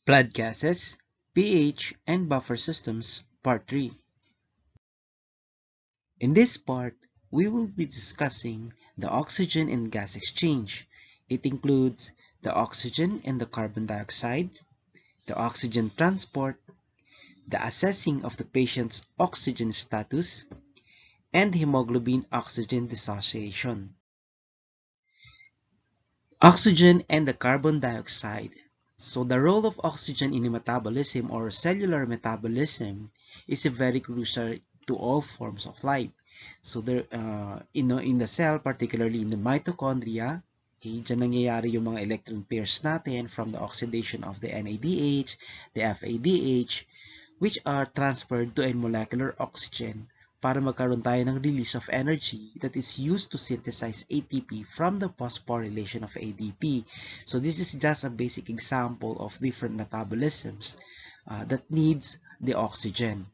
Blood gases, pH, and buffer systems, Part 3. In this part, we will be discussing the oxygen and gas exchange. It includes the oxygen and the carbon dioxide, the oxygen transport, the assessing of the patient's oxygen status, and hemoglobin-oxygen dissociation. Oxygen and the carbon dioxide. So the role of oxygen in metabolism or cellular metabolism is very crucial to all forms of life. So there, in the cell, particularly in the mitochondria, okay, dyan nangyayari yung mga electron pairs natin from the oxidation of the NADH, the FADH, which are transferred to a molecular oxygen para magkaroon tayo ng release of energy that is used to synthesize ATP from the phosphorylation of ADP. So this is just a basic example of different metabolisms that needs the oxygen.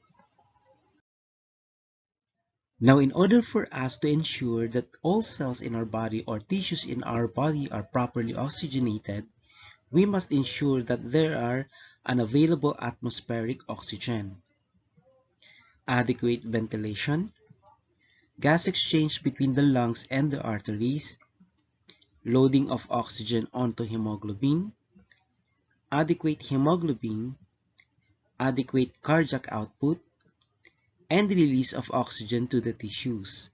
Now, in order for us to ensure that all cells in our body or tissues in our body are properly oxygenated, we must ensure that there are an available atmospheric oxygen, adequate ventilation, gas exchange between the lungs and the arteries, loading of oxygen onto hemoglobin, adequate hemoglobin, adequate cardiac output, and release of oxygen to the tissues.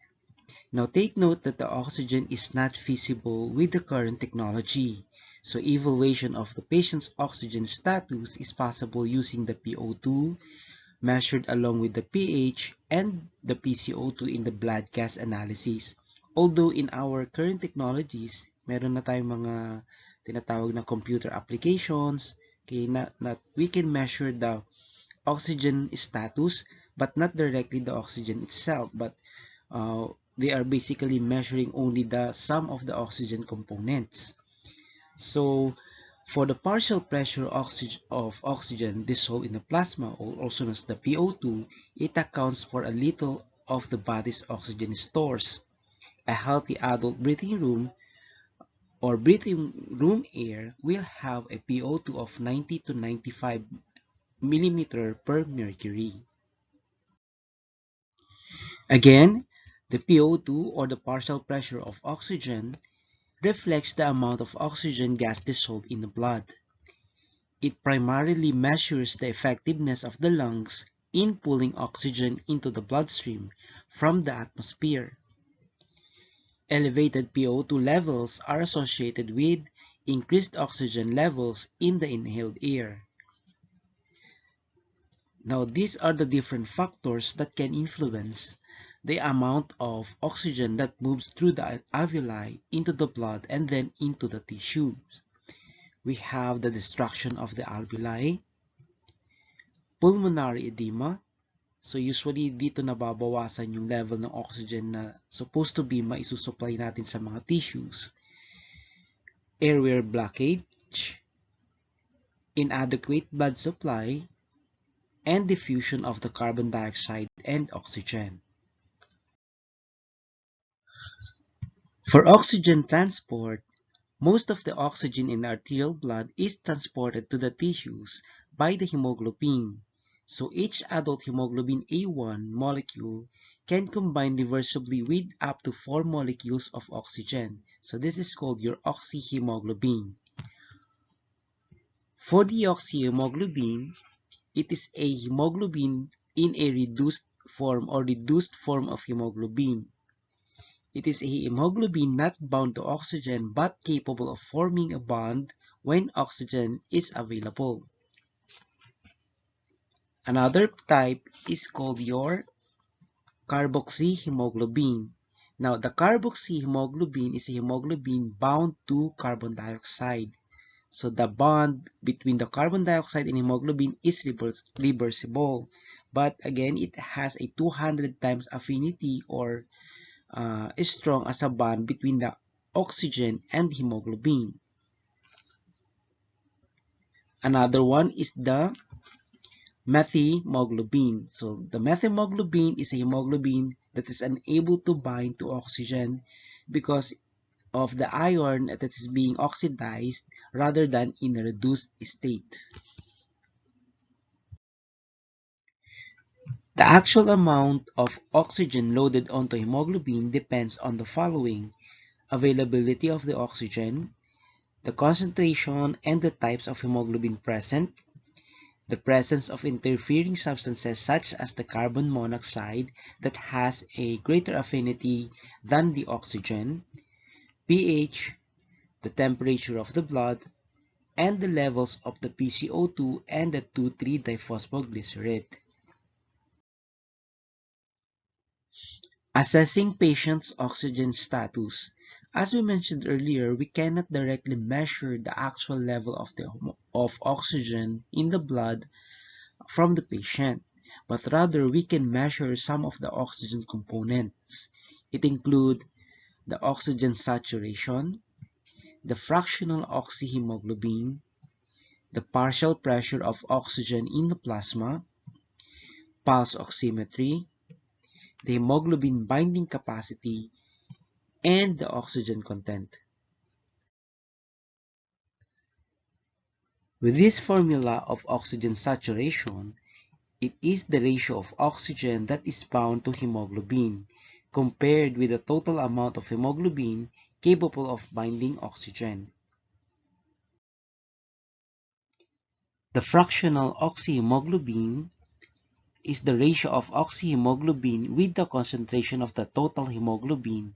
Now take note that the oxygen is not feasible with the current technology. So evaluation of the patient's oxygen status is possible using the PO2 measured along with the pH and the PCO2 in the blood gas analysis. Although in our current technologies, meron na tayong mga tinatawag na computer applications, okay, na we can measure the oxygen status but not directly the oxygen itself, but they are basically measuring only the sum of the oxygen components. So for the partial pressure of oxygen dissolved in the plasma, or also known as the PO2, it accounts for a little of the body's oxygen stores. A healthy adult breathing room air will have a PO2 of 90 to 95 mm per mercury. Again, the PO2 or the partial pressure of oxygen reflects the amount of oxygen gas dissolved in the blood. It primarily measures the effectiveness of the lungs in pulling oxygen into the bloodstream from the atmosphere. Elevated PO2 levels are associated with increased oxygen levels in the inhaled air. Now, these are the different factors that can influence the amount of oxygen that moves through the alveoli into the blood and then into the tissues. We have the destruction of the alveoli, pulmonary edema. So usually dito nababawasan yung level ng oxygen na supposed to be maisusupply natin sa mga tissues. Airway blockage, inadequate blood supply, and diffusion of the carbon dioxide and oxygen. For oxygen transport, most of the oxygen in arterial blood is transported to the tissues by the hemoglobin. So each adult hemoglobin A1 molecule can combine reversibly with up to 4 molecules of oxygen. So this is called your oxyhemoglobin. For deoxyhemoglobin, it is a hemoglobin in a reduced form or reduced form of hemoglobin. It is a hemoglobin not bound to oxygen but capable of forming a bond when oxygen is available. Another type is called your carboxyhemoglobin. Now, the carboxyhemoglobin is a hemoglobin bound to carbon dioxide. So the bond between the carbon dioxide and hemoglobin is reversible. But again, it has a 200 times affinity or is strong as a bond between the oxygen and hemoglobin. Another one is the methemoglobin. So the methemoglobin is a hemoglobin that is unable to bind to oxygen because of the iron that is being oxidized rather than in a reduced state. The actual amount of oxygen loaded onto hemoglobin depends on the following: availability of the oxygen, the concentration and the types of hemoglobin present, the presence of interfering substances such as the carbon monoxide that has a greater affinity than the oxygen, pH, the temperature of the blood, and the levels of the PCO2 and the 2,3-diphosphoglycerate. Assessing patients' oxygen status. As we mentioned earlier, we cannot directly measure the actual level of oxygen in the blood from the patient, but rather we can measure some of the oxygen components. It includes the oxygen saturation, the fractional oxyhemoglobin, the partial pressure of oxygen in the plasma, pulse oximetry, the hemoglobin binding capacity, and the oxygen content. With this formula of oxygen saturation, it is the ratio of oxygen that is bound to hemoglobin compared with the total amount of hemoglobin capable of binding oxygen. The fractional oxyhemoglobin is the ratio of oxyhemoglobin with the concentration of the total hemoglobin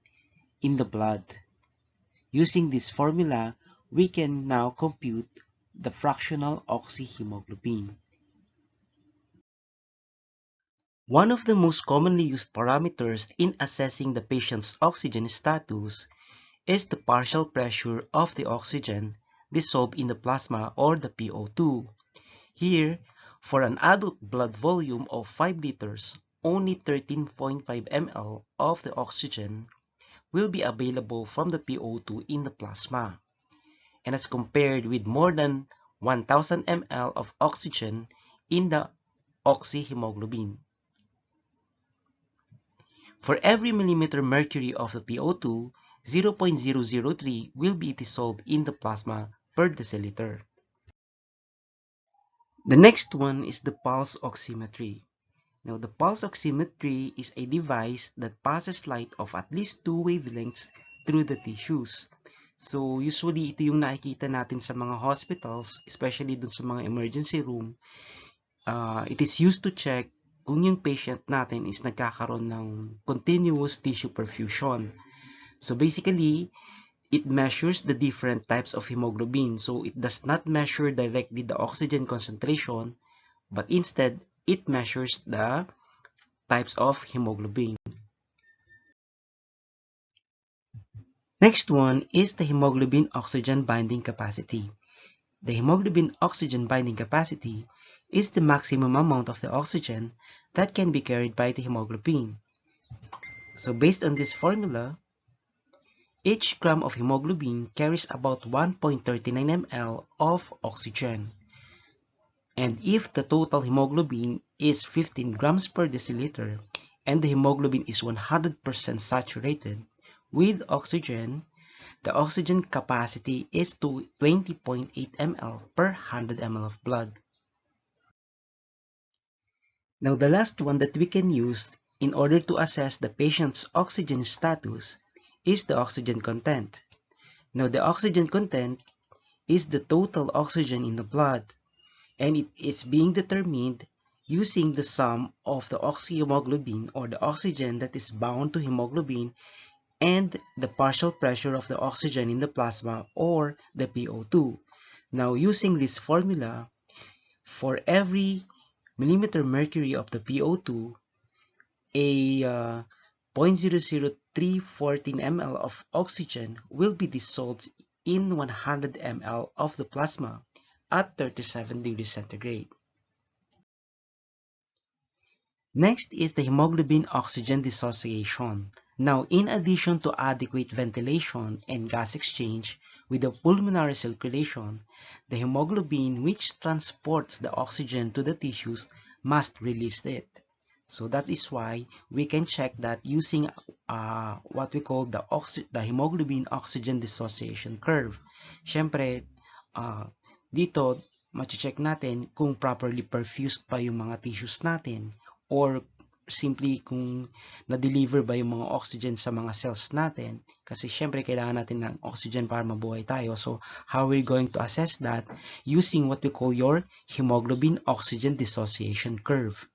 in the blood. Using this formula, we can now compute the fractional oxyhemoglobin. One of the most commonly used parameters in assessing the patient's oxygen status is the partial pressure of the oxygen dissolved in the plasma, or the PO2. Here, for an adult blood volume of 5 liters, only 13.5 ml of the oxygen will be available from the PO2 in the plasma, and as compared with more than 1,000 ml of oxygen in the oxyhemoglobin. For every millimeter mercury of the PO2, 0.003 will be dissolved in the plasma per deciliter. The next one is the pulse oximetry. Now, the pulse oximetry is a device that passes light of at least 2 wavelengths through the tissues. So, usually, ito yung nakikita natin sa mga hospitals, especially dun sa mga emergency room. It is used to check kung yung patient natin is nagkakaroon ng continuous tissue perfusion. So, basically, it measures the different types of hemoglobin. So, it does not measure directly the oxygen concentration, but instead, it measures the types of hemoglobin. Next one is the hemoglobin oxygen binding capacity. The hemoglobin oxygen binding capacity is the maximum amount of the oxygen that can be carried by the hemoglobin. So based on this formula, each gram of hemoglobin carries about 1.39 ml of oxygen. And if the total hemoglobin is 15 grams per deciliter and the hemoglobin is 100% saturated with oxygen, the oxygen capacity is to 20.8 ml per 100 ml of blood. Now, the last one that we can use in order to assess the patient's oxygen status is the oxygen content. Now, the oxygen content is the total oxygen in the blood, and it is being determined using the sum of the oxyhemoglobin, or the oxygen that is bound to hemoglobin, and the partial pressure of the oxygen in the plasma, or the PO2. Now, using this formula, for every millimeter mercury of the PO2, a 0.00314 ml of oxygen will be dissolved in 100 ml of the plasma at 37 degrees centigrade. Next is the hemoglobin oxygen dissociation. Now, in addition to adequate ventilation and gas exchange with the pulmonary circulation, the hemoglobin which transports the oxygen to the tissues must release it. So that is why we can check that using what we call the hemoglobin oxygen dissociation curve. Siyempre, dito, ma-check natin kung properly perfused pa yung mga tissues natin, or simply kung na-deliver ba yung mga oxygen sa mga cells natin. Kasi syempre kailangan natin ng oxygen para mabuhay tayo. So how are we going to assess that? Using what we call your hemoglobin oxygen dissociation curve.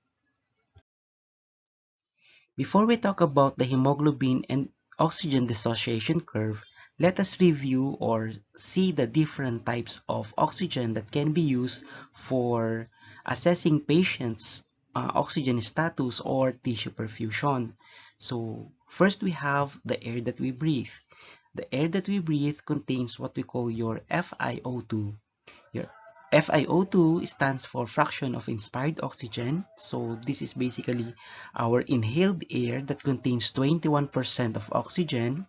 Before we talk about the hemoglobin and oxygen dissociation curve, let us review or see the different types of oxygen that can be used for assessing patients' oxygen status or tissue perfusion. So first we have the air that we breathe. The air that we breathe contains what we call your FiO2. Your FiO2 stands for fraction of inspired oxygen. So this is basically our inhaled air that contains 21% of oxygen,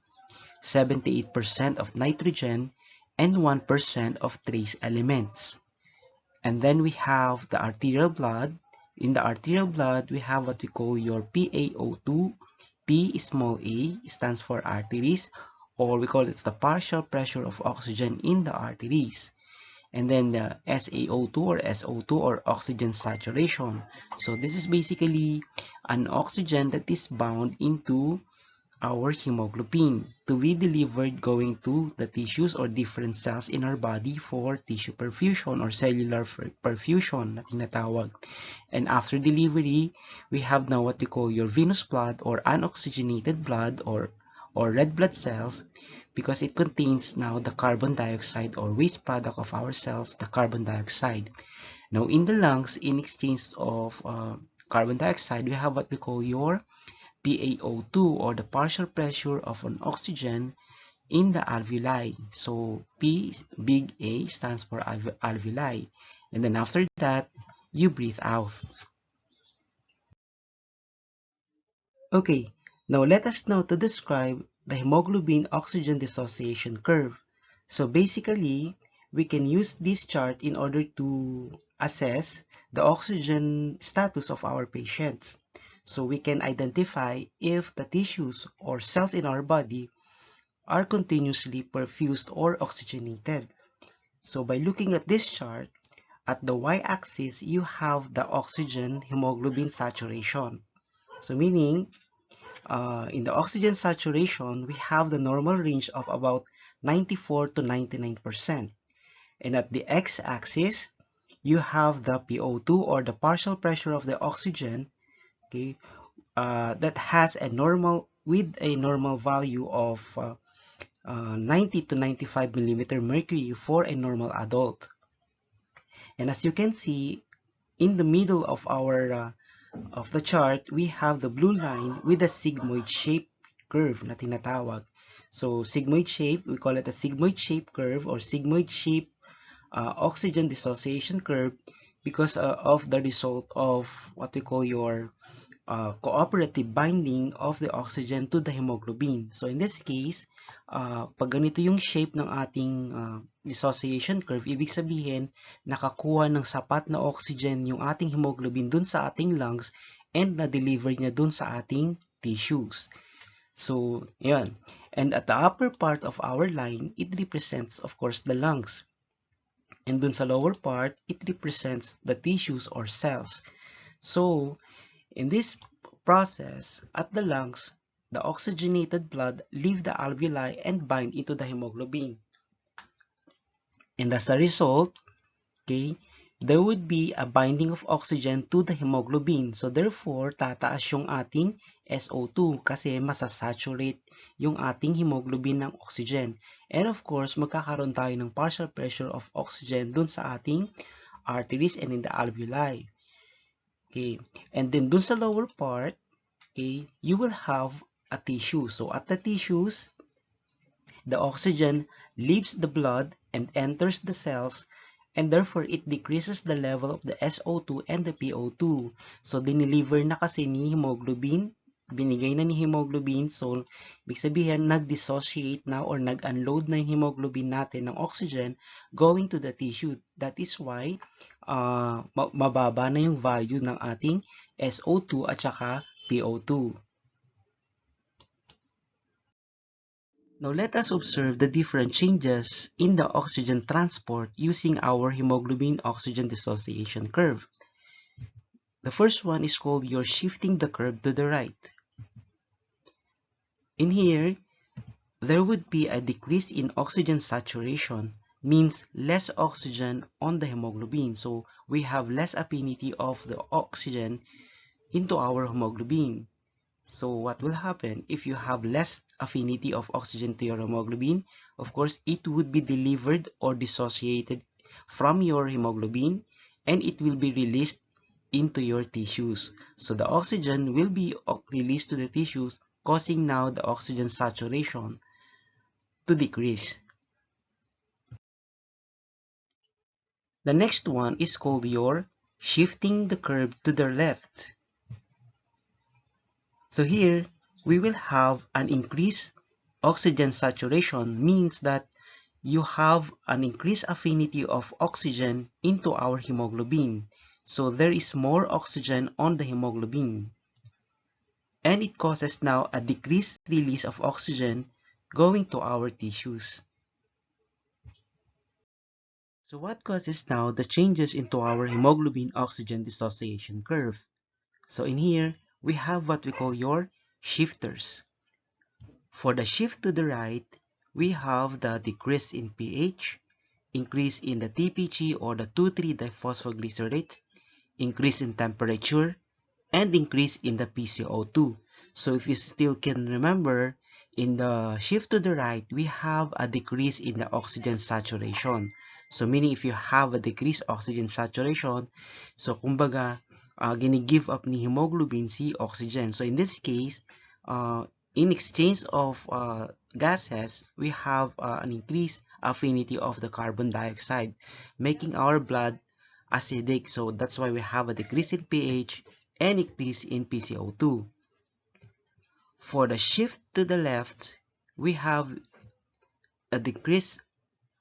78% of nitrogen, and 1% of trace elements. And then we have the arterial blood. In the arterial blood, we have what we call your PaO2. P small a stands for arteries, or we call it the partial pressure of oxygen in the arteries. And then the SaO2 or SO2 or oxygen saturation. So this is basically an oxygen that is bound into our hemoglobin to be delivered going to the tissues or different cells in our body for tissue perfusion or cellular perfusion na tinatawag. And after delivery, we have now what we call your venous blood or unoxygenated blood or red blood cells, because it contains now the carbon dioxide or waste product of our cells, the carbon dioxide. Now in the lungs, in exchange of carbon dioxide, we have what we call your PaO2 or the partial pressure of an oxygen in the alveoli. So P, big A stands for alveoli. And then after that, you breathe out. Okay, now let us now to describe the hemoglobin oxygen dissociation curve. So basically, we can use this chart in order to assess the oxygen status of our patients. So we can identify if the tissues or cells in our body are continuously perfused or oxygenated. So by looking at this chart, at the y-axis, you have the oxygen hemoglobin saturation. So meaning, in the oxygen saturation, we have the normal range of about 94 to 99%. And at the x-axis, you have the PO2 or the partial pressure of the oxygen, okay, that has a normal value of 90 to 95 millimeter mercury for a normal adult. And as you can see, in the middle of our of the chart, we have the blue line with a sigmoid shape curve na tinatawag. So sigmoid shape, we call it a sigmoid shape curve or sigmoid shape oxygen dissociation curve because of the result of what we call your cooperative binding of the oxygen to the hemoglobin. So in this case, pag ganito yung shape ng ating dissociation curve, ibig sabihin nakakuha ng sapat na oxygen yung ating hemoglobin dun sa ating lungs and na-deliver niya dun sa ating tissues. So, yan. And at the upper part of our line, it represents, of course, the lungs. And dun sa lower part, it represents the tissues or cells. So, in this process, at the lungs, the oxygenated blood leave the alveoli and bind into the hemoglobin. And as a result, okay, there would be a binding of oxygen to the hemoglobin. So therefore, tataas yung ating SO2 kasi masasaturate yung ating hemoglobin ng oxygen. And of course, magkakaroon tayo ng partial pressure of oxygen dun sa ating arteries and in the alveoli. Okay, and then dun sa lower part, okay, you will have a tissue. So at the tissues, the oxygen leaves the blood and enters the cells, and therefore it decreases the level of the SO2 and the PO2. So dineliver na kasi ni hemoglobin, binigay na ni hemoglobin, so ibig sabihin nag-dissociate na or nag-unload na yung hemoglobin natin ng oxygen going to the tissue. That is why mababa na yung value ng ating SO2 at saka PO2. Now let us observe the different changes in the oxygen transport using our hemoglobin oxygen dissociation curve. The first one is called your shifting the curve to the right. In here, there would be a decrease in oxygen saturation, means less oxygen on the hemoglobin. So we have less affinity of the oxygen into our hemoglobin. So what will happen if you have less affinity of oxygen to your hemoglobin? Of course, it would be delivered or dissociated from your hemoglobin, and it will be released into your tissues. So the oxygen will be released to the tissues, causing now the oxygen saturation to decrease. The next one is called your shifting the curve to the left. So here, we will have an increased oxygen saturation, means that you have an increased affinity of oxygen into our hemoglobin. So there is more oxygen on the hemoglobin. And it causes now a decreased release of oxygen going to our tissues. So what causes now the changes into our hemoglobin oxygen dissociation curve? So in here, we have what we call your shifters. For the shift to the right, we have the decrease in pH, increase in the TPG or the 2,3-diphosphoglycerate, increase in temperature, and increase in the PCO2. So if you still can remember, in the shift to the right, we have a decrease in the oxygen saturation. So meaning if you have a decreased oxygen saturation, so kumbaga, gini-give up ni hemoglobin si oxygen. So in this case, in exchange of gases, we have an increased affinity of the carbon dioxide, making our blood acidic. So that's why we have a decrease in pH and increase in PCO2. For the shift to the left, we have a decrease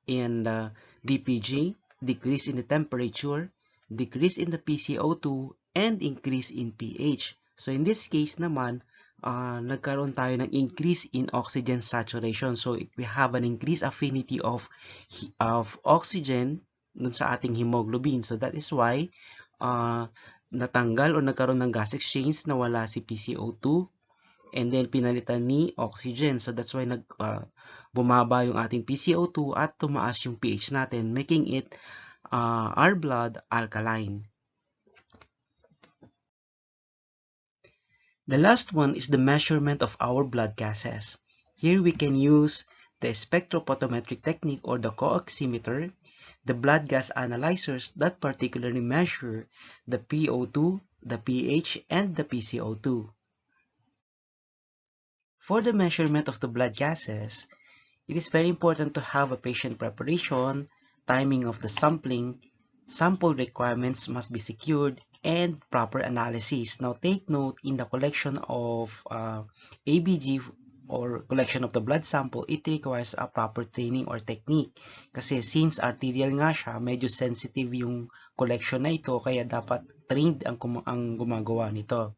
in the DPG, decrease in the temperature, decrease in the PCO2, and increase in pH. So in this case naman, nagkaroon tayo ng increase in oxygen saturation. So we have an increased affinity of oxygen dun sa ating hemoglobin. So that is why natanggal o nagkaroon ng gas exchange, nawala si PCO2, and then pinalitan ni oxygen. So that's why bumaba yung ating PCO2 at tumaas yung pH natin, making it our blood alkaline. The last one is the measurement of our blood gases. Here we can use the spectrophotometric technique or the co-oximeter, the blood gas analyzers that particularly measure the PO2, the pH, and the PCO2. For the measurement of the blood gases, it is very important to have a patient preparation, timing of the sampling, sample requirements must be secured, and proper analysis. Now take note, in the collection of ABG or collection of the blood sample, it requires a proper training or technique. Kasi since arterial nga siya, medyo sensitive yung collection na ito, kaya dapat trained ang gumagawa nito.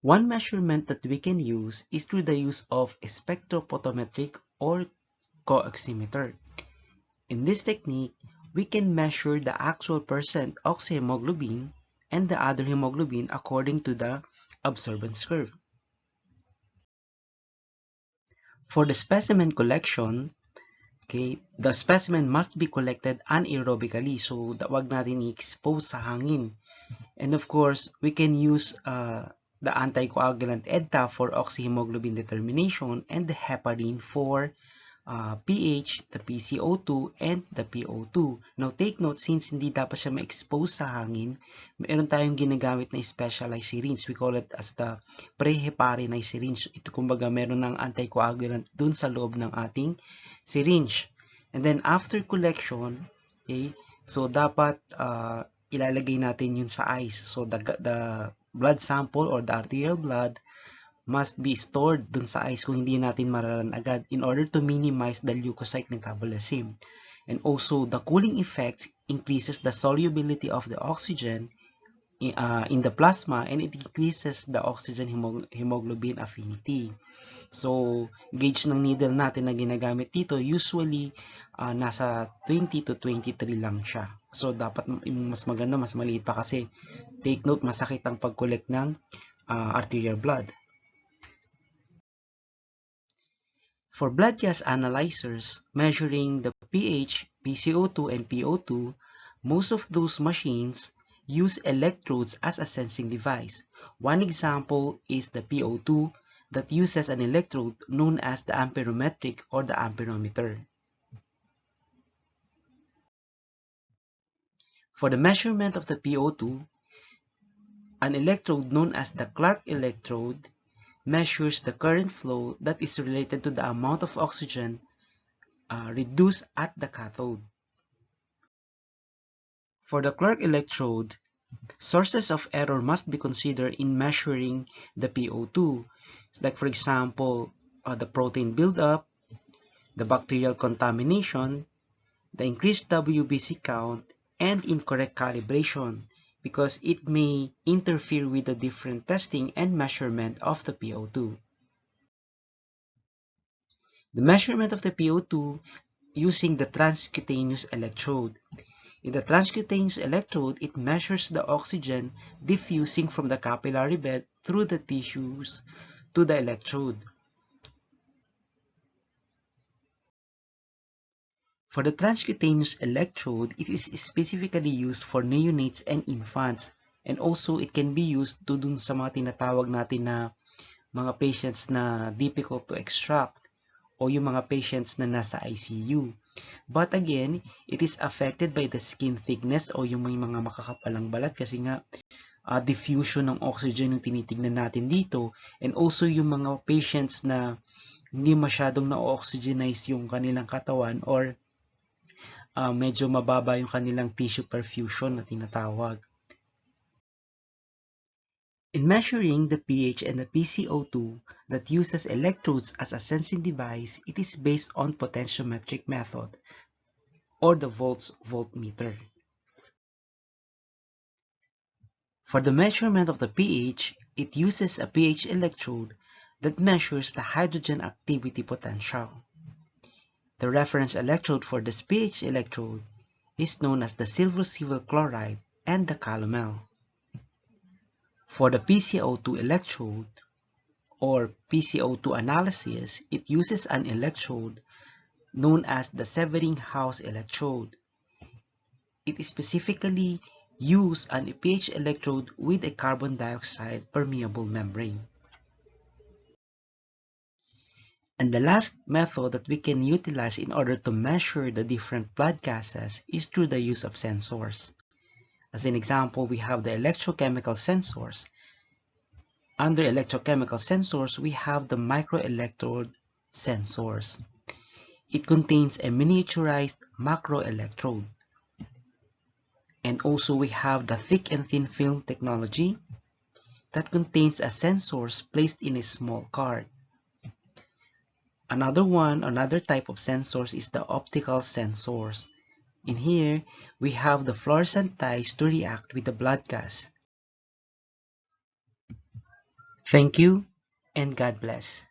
One measurement that we can use is through the use of a spectrophotometric or co-oximeter. In this technique, we can measure the actual percent oxyhemoglobin and the other hemoglobin according to the absorbance curve. For the specimen collection, okay, the specimen must be collected anaerobically, so wag natin i-expose sa hangin. And of course, we can use the anticoagulant EDTA for oxyhemoglobin determination and the heparin for pH, the PCO2, and the PO2. Now take note, since hindi dapat siya ma-expose sa hangin, meron tayong ginagamit na specialized syringe. We call it as the pre-heparinized syringe. Ito kumbaga meron ng anticoagulant dun sa loob ng ating syringe. And then after collection, okay, so dapat ilalagay natin yun sa ice. So the blood sample or the arterial blood must be stored dun sa ice kung hindi natin mararan agad in order to minimize the leukocyte metabolism. And also, the cooling effect increases the solubility of the oxygen in the plasma, and it increases the oxygen hemoglobin affinity. So, gauge ng needle natin na ginagamit dito, usually nasa 20 to 23 lang siya. So, dapat mas maganda, mas maliit pa kasi take note, masakit ang pag-collect ng arterial blood. For blood gas analyzers measuring the pH, PCO2, and PO2, most of those machines use electrodes as a sensing device. One example is the PO2 that uses an electrode known as the amperometric or the amperometer. For the measurement of the PO2, an electrode known as the Clark electrode measures the current flow that is related to the amount of oxygen reduced at the cathode. For the Clark electrode, sources of error must be considered in measuring the PO2, like for example, the protein buildup, the bacterial contamination, the increased WBC count, and incorrect calibration, because it may interfere with the different testing and measurement of the PO2. The measurement of the PO2 using the transcutaneous electrode. In the transcutaneous electrode, it measures the oxygen diffusing from the capillary bed through the tissues to the electrode. For the transcutaneous electrode, it is specifically used for neonates and infants, and also it can be used to dun sa mga tinatawag natin na mga patients na difficult to extract o yung mga patients na nasa ICU. But again, it is affected by the skin thickness o yung may mga makakapalang balat kasi nga diffusion ng oxygen yung tinitignan natin dito, and also yung mga patients na hindi masyadong na-oxygenize yung kanilang katawan or medyo mababa yung kanilang tissue perfusion na tinatawag. In measuring the pH and the PCO2 that uses electrodes as a sensing device, it is based on potentiometric method or the voltmeter. For the measurement of the pH, it uses a pH electrode that measures the hydrogen activity potential. The reference electrode for this pH electrode is known as the silver silver chloride and the calomel. For the PCO2 electrode or PCO2 analysis, it uses an electrode known as the Severing-House electrode. It is specifically used an pH electrode with a carbon dioxide permeable membrane. And the last method that we can utilize in order to measure the different blood gases is through the use of sensors. As an example, we have the electrochemical sensors. Under electrochemical sensors, we have the microelectrode sensors. It contains a miniaturized macroelectrode. And also we have the thick and thin film technology that contains a sensors placed in a small card. Another type of sensors is the optical sensors. In here, we have the fluorescent dyes to react with the blood gas. Thank you and God bless.